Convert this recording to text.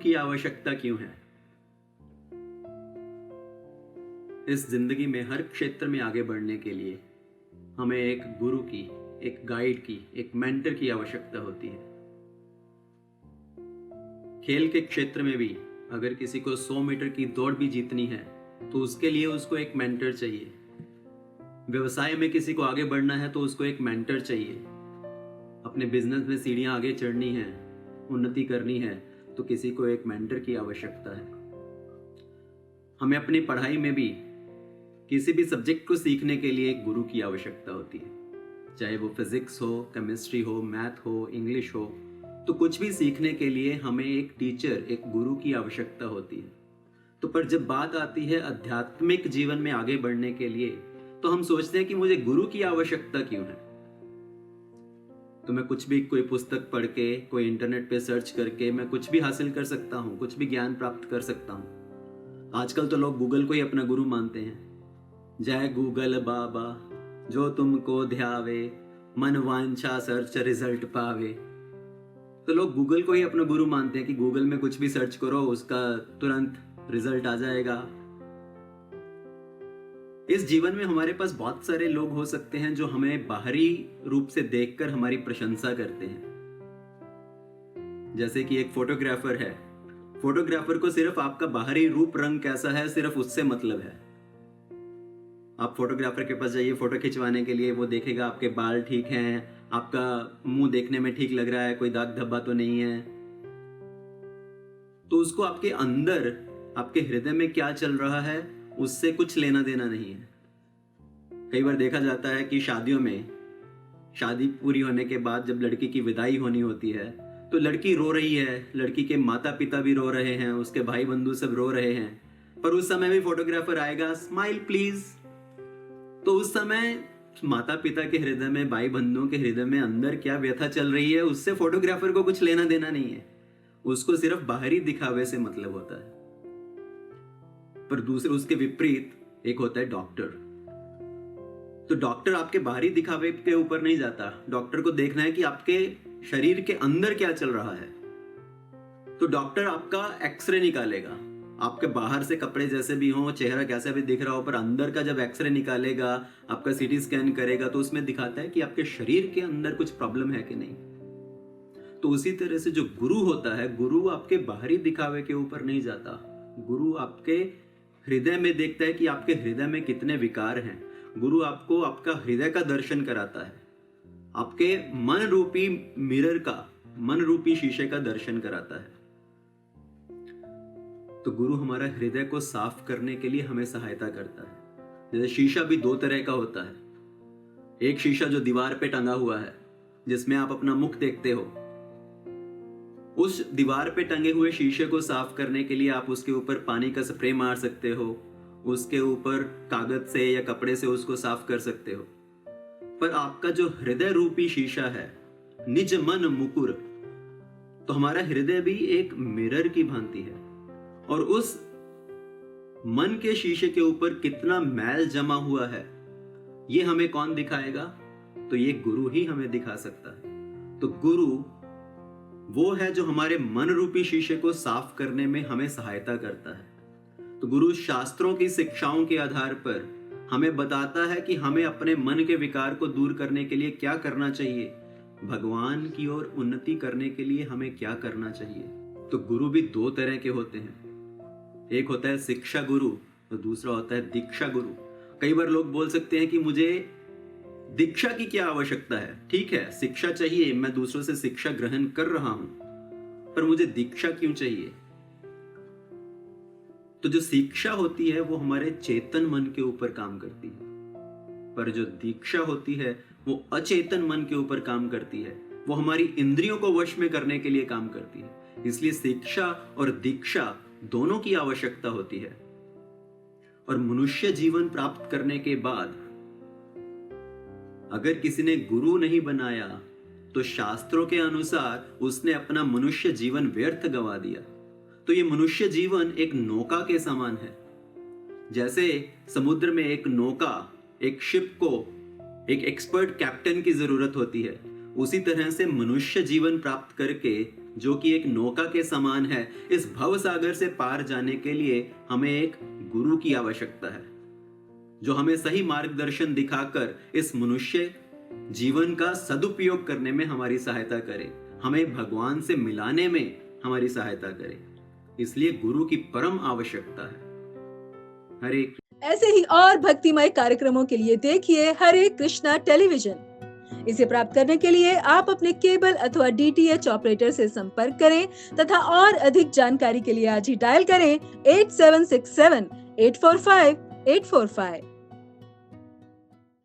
की आवश्यकता क्यों है? इस जिंदगी में हर क्षेत्र में आगे बढ़ने के लिए हमें एक गुरु की, एक गाइड की, एक मेंटर की आवश्यकता होती है। खेल के क्षेत्र में भी अगर किसी को 100 मीटर की दौड़ भी जीतनी है तो उसके लिए उसको एक मेंटर चाहिए। व्यवसाय में किसी को आगे बढ़ना है तो उसको एक मेंटर चाहिए। अपने बिजनेस में सीढ़ियां आगे चढ़नी है, उन्नति करनी है तो किसी को एक मेंटर की आवश्यकता है। हमें अपनी पढ़ाई में भी किसी भी सब्जेक्ट को सीखने के लिए एक गुरु की आवश्यकता होती है, चाहे वो फिजिक्स हो, केमिस्ट्री हो, मैथ हो, इंग्लिश हो। तो कुछ भी सीखने के लिए हमें एक टीचर, एक गुरु की आवश्यकता होती है। तो पर जब बात आती है आध्यात्मिक जीवन में आगे बढ़ने के लिए तो हम सोचते हैं कि मुझे गुरु की आवश्यकता क्यों है। तो मैं कुछ भी, कोई पुस्तक पढ़ के, कोई इंटरनेट पे सर्च करके मैं कुछ भी हासिल कर सकता हूँ, कुछ भी ज्ञान प्राप्त कर सकता हूँ। आजकल तो लोग गूगल को ही अपना गुरु मानते हैं। जय गूगल बाबा, जो तुमको ध्यावे, मन वांछा सर्च रिजल्ट पावे। तो लोग गूगल को ही अपना गुरु मानते हैं कि गूगल में कुछ भी सर्च करो, उसका तुरंत रिजल्ट आ जाएगा। इस जीवन में हमारे पास बहुत सारे लोग हो सकते हैं जो हमें बाहरी रूप से देखकर हमारी प्रशंसा करते हैं। जैसे कि एक फोटोग्राफर है, फोटोग्राफर को सिर्फ आपका बाहरी रूप रंग कैसा है, सिर्फ उससे मतलब है। आप फोटोग्राफर के पास जाइए फोटो खिंचवाने के लिए, वो देखेगा आपके बाल ठीक हैं, आपका मुंह देखने में ठीक लग रहा है, कोई दाग धब्बा तो नहीं है। तो उसको आपके अंदर, आपके हृदय में क्या चल रहा है उससे कुछ लेना देना नहीं है। कई बार देखा जाता है कि शादियों में, शादी पूरी होने के बाद जब लड़की की विदाई होनी होती है तो लड़की रो रही है, लड़की के माता पिता भी रो रहे हैं, उसके भाई बंधु सब रो रहे हैं, पर उस समय भी फोटोग्राफर आएगा, स्माइल प्लीज। तो उस समय माता पिता के हृदय में, भाई बंधुओं के हृदय में अंदर क्या व्यथा चल रही है उससे फोटोग्राफर को कुछ लेना देना नहीं है। उसको सिर्फ बाहरी दिखावे से मतलब होता है। पर दूसरे, उसके विपरीत एक होता है डॉक्टर। तो डॉक्टर आपके बाहरी दिखावे के ऊपर नहीं जाता, डॉक्टर को देखना है कि आपके शरीर के अंदर क्या चल रहा है। तो डॉक्टर आपका एक्सरे निकालेगा, आपके बाहर से कपड़े जैसे भी हो, चेहरा कैसा भी दिख रहा हो, पर अंदर का जब एक्सरे निकालेगा, आपका सीटी स्कैन करेगा तो उसमें दिखाता है कि आपके शरीर के अंदर कुछ प्रॉब्लम है कि नहीं। तो उसी तरह से जो गुरु होता है, गुरु आपके बाहरी दिखावे के ऊपर नहीं जाता, गुरु आपके हृदय में देखता है कि आपके हृदय में कितने विकार हैं। गुरु आपको आपका हृदय का दर्शन कराता है, आपके मन रूपी मिरर का, मन रूपी शीशे का दर्शन कराता है। तो गुरु हमारा हृदय को साफ करने के लिए हमें सहायता करता है। जैसे शीशा भी दो तरह का होता है। एक शीशा जो दीवार पे टंगा हुआ है, जिसमें आप अपना मुख देखते हो, उस दीवार पे टंगे हुए शीशे को साफ करने के लिए आप उसके ऊपर पानी का स्प्रे मार सकते हो, उसके ऊपर कागज से या कपड़े से उसको साफ कर सकते हो। पर आपका जो हृदय रूपी शीशा है, निज मन मुकुर, तो हमारा हृदय भी एक मिरर की भांति है। और उस मन के शीशे के ऊपर कितना मैल जमा हुआ है, ये हमें कौन दिखाएगा? तो ये गुरु ही हमें दिखा सकता है। तो गुरु वो है जो हमारे मन रूपी शीशे को साफ करने में हमें सहायता करता है। तो गुरु शास्त्रों की शिक्षाओं के आधार पर हमें बताता है कि हमें अपने मन के विकार को दूर करने के लिए क्या करना चाहिए, भगवान की ओर उन्नति करने के लिए हमें क्या करना चाहिए। तो गुरु भी दो तरह के होते हैं, एक होता है शिक्षा गुरु और दूसरा होता है दीक्षा गुरु। कई बार लोग बोल सकते हैं कि मुझे दीक्षा की क्या आवश्यकता है। ठीक है, शिक्षा चाहिए, मैं दूसरों से शिक्षा ग्रहण कर रहा हूं, पर मुझे दीक्षा क्यों चाहिए? तो जो शिक्षा होती है वो हमारे चेतन मन के ऊपर काम करती है, पर जो दीक्षा होती है वो अचेतन मन के ऊपर काम करती है, वो हमारी इंद्रियों को वश में करने के लिए काम करती है। इसलिए शिक्षा और दीक्षा दोनों की आवश्यकता होती है। और मनुष्य जीवन प्राप्त करने के बाद अगर किसी ने गुरु नहीं बनाया तो शास्त्रों के अनुसार उसने अपना मनुष्य जीवन व्यर्थ गवा दिया। तो ये मनुष्य जीवन एक नौका के समान है। जैसे समुद्र में एक नौका, एक शिप को एक एक्सपर्ट कैप्टन की जरूरत होती है, उसी तरह से मनुष्य जीवन प्राप्त करके जो कि एक नौका के समान है, इस भव सागर से पार जाने के लिए हमें एक गुरु की आवश्यकता है, जो हमें सही मार्गदर्शन दिखाकर इस मनुष्य जीवन का सदुपयोग करने में हमारी सहायता करे, हमें भगवान से मिलाने में हमारी सहायता करे। इसलिए गुरु की परम आवश्यकता है। हरे ऐसे ही और भक्तिमय कार्यक्रमों के लिए देखिए हरे कृष्णा टेलीविजन। इसे प्राप्त करने के लिए आप अपने केबल अथवा DTH ऑपरेटर से संपर्क करें तथा और अधिक जानकारी के लिए आज ही डायल करें 8767 845 845।